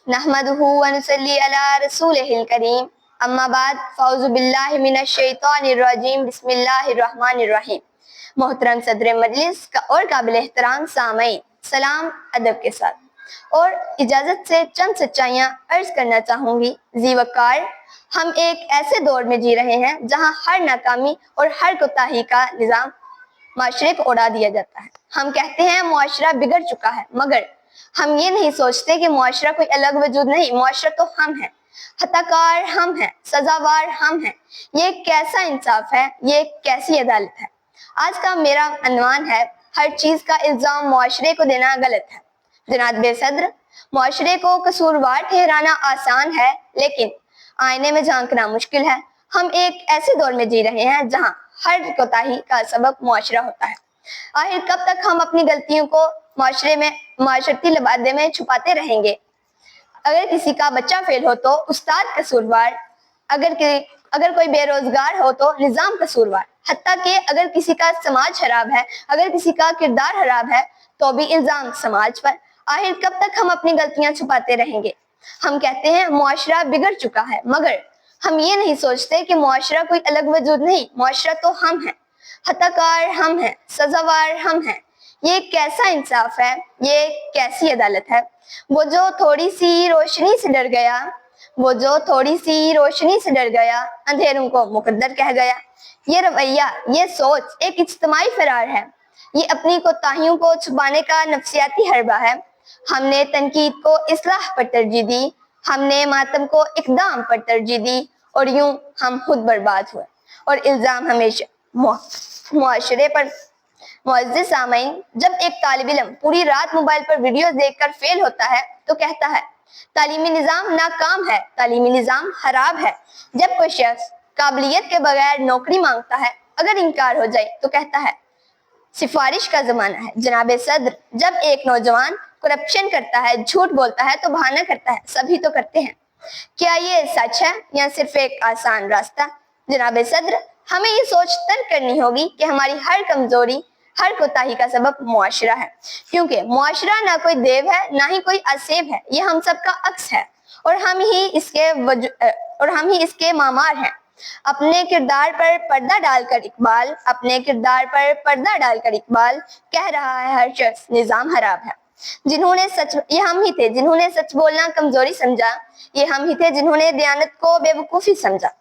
नहमदुहु व नुसल्ली अला रसूलिहिल करीम अम्मा बाद फ़ौज़ु बिल्लाहि मिनश शैतानिर रजीम बिस्मिल्लाहिर रहमानिर रहीम। मोहतरम सदर मजलिस का और काबिल एहतराम सामईन, सलाम अदब के साथ और इजाज़त से चंद सच्चाइयाँ अर्ज करना चाहूँगी। ज़ीवकार, हम एक ऐसे दौर में जी रहे हैं जहाँ हर नाकामी और हर कोताही का निज़ाम माशरे को उड़ा दिया जाता है। हम कहते हैं मुआशरा बिगड़ चुका है, मगर हम ये नहीं सोचते कि मुआशरा कोई अलग वजूद नहीं, मुआशरा तो हम हैं, खताकार हम हैं, सजावार हम हैं। ये कैसा इंसाफ है, ये कैसी अदालत है। आज का मेरा अनवान है, हर चीज का इल्जाम मुआशरे को देना गलत है। जनाब सदर, मुआशरे को कसूरवार ठहराना आसान है, लेकिन आईने में झांकना मुश्किल है। हम एक ऐसे दौर में जी रहे हैं जहाँ हर कोताही का सबब मुआशरा होता है। आखिर कब तक हम अपनी गलतियों को मुआशरे में मुआशरती लबादे में छुपाते रहेंगे। अगर किसी का बच्चा फेल हो तो उस्ताद कसूरवार, अगर कोई बेरोजगार हो तो निजाम कसूरवार, हत्ता कि अगर किसी का समाज खराब है, अगर किसी का किरदार खराब है तो भी इल्जाम समाज पर। आखिर कब तक हम अपनी गलतियां छुपाते रहेंगे। हम कहते हैं मुआशरा बिगड़ चुका है, मगर हम ये नहीं सोचते कि मुआशरा कोई अलग वजूद नहीं, मुआशरा तो हम हैं, खताकार हम हैं, सजावार हम हैं। ये कैसा इंसाफ है, ये कैसी अदालत है। वो जो थोड़ी सी रोशनी से डर गया, वो जो थोड़ी सी रोशनी से डर गया, अंधेरों को मुकद्दर कह गया। ये रवैया, ये सोच एक इज्तिमाई फरार है। ये अपनी कोताहियों को छुपाने का नफ्सियाती हरबा है। हमने तनकीद को इस्लाह पर तरजीह दी, हमने मातम को इकदाम पर तरजीह दी, और यूं हम खुद बर्बाद हुए। और इल्जाम हमेशा मुआशरे पर। मुअज़्ज़िज़ सामईन, जब एक तालिब इल्म पूरी रात मोबाइल पर वीडियो देखकर फेल होता है तो कहता है तालीमी निज़ाम नाकाम है, तालीमी निज़ाम खराब है। जब कोई शख्स काबिलियत के बगैर नौकरी मांगता है, अगर इनकार हो जाए तो कहता है सिफारिश का जमाना है। जनाब सदर, जब एक नौजवान करप्शन करता है, झूठ बोलता है तो बहाना करता है सभी तो करते हैं। क्या ये सच है या सिर्फ एक आसान रास्ता। जनाब सदर, हमें ये सोच तर्क करनी होगी कि हमारी हर कमजोरी, हर कोताही का सबब मुआशरा है, क्योंकि मुआशरा ना कोई देव है, ना ही कोई असेब है। ये हम सब का अक्स है और हम ही इसके मामार हैं। अपने किरदार पर पर्दा डालकर इकबाल, अपने किरदार पर पर्दा डालकर इकबाल कह रहा है हर शख्स निजाम खराब है। ये हम ही थे जिन्होंने सच बोलना कमजोरी समझा, ये हम ही थे जिन्होंने दयानत को बेवकूफी समझा।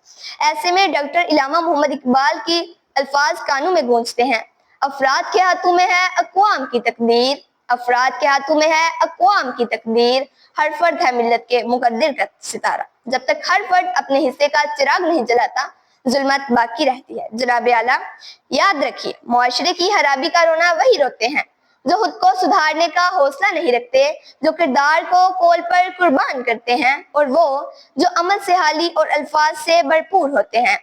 ऐसे में डॉक्टर इलामा मोहम्मद इकबाल की अल्फाज कानों में गूंजते हैं, अफराद के हाथों में है अक़वाम की तकदीर, अफराद के हाथों में है अक़वाम की तकदीर, हर फर्द है मिल्लत के मुकद्दिर का सितारा। जब तक हर फर्द अपने हिस्से का चिराग नहीं जलाता, जुल्मत बाकी रहती है। जनाब आला, याद रखिए, मुआशरे की खराबी का रोना वही रोते हैं जो खुद को सुधारने का हौसला नहीं रखते, जो किरदार को कोल पर कुर्बान करते हैं, और वो जो अमल से हाली और अल्फाज से भरपूर होते हैं।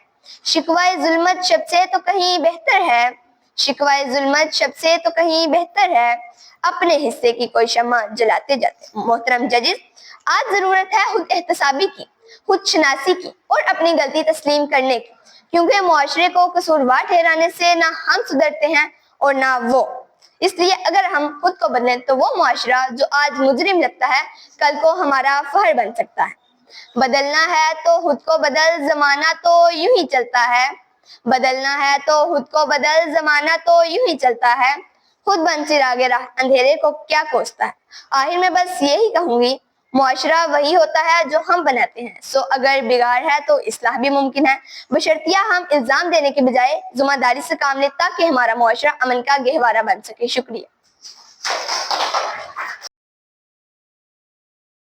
शिकवाए जुल्मत शब से तो कहीं बेहतर है, शिकवाए जुल्मत शब से तो कहीं बेहतर है, अपने हिस्से की कोई शम्मा जलाते जाते। मोहतरम जजिस, आज जरूरत है खुद एहतसाबी की, खुद शनासी की और अपनी गलती तस्लीम करने की, क्योंकि मुआशरे को कसूरवार ठहराने से ना हम सुधरते हैं और ना वो। इसलिए अगर हम खुद को बदलें तो वो मुआशरा जो आज मुजरिम लगता है, कल को हमारा फहर बन सकता है। बदलना है तो खुद को बदल, जमाना तो यूं ही चलता है। बदलना है तो खुद को बदल, जमाना तो यूं ही चलता है। खुद बन चिरागे राह, अंधेरे को क्या कोसता है। आखिर में बस यही कहूंगी, मुआशरा वही होता है जो हम बनाते हैं। सो अगर बिगाड़ है तो इस्लाह भी मुमकिन है, बशर्तिया हम इल्जाम देने के बजाय जिम्मेदारी से काम लें, ताकि हमारा मुआशरा अमन का गहवारा बन सके। शुक्रिया।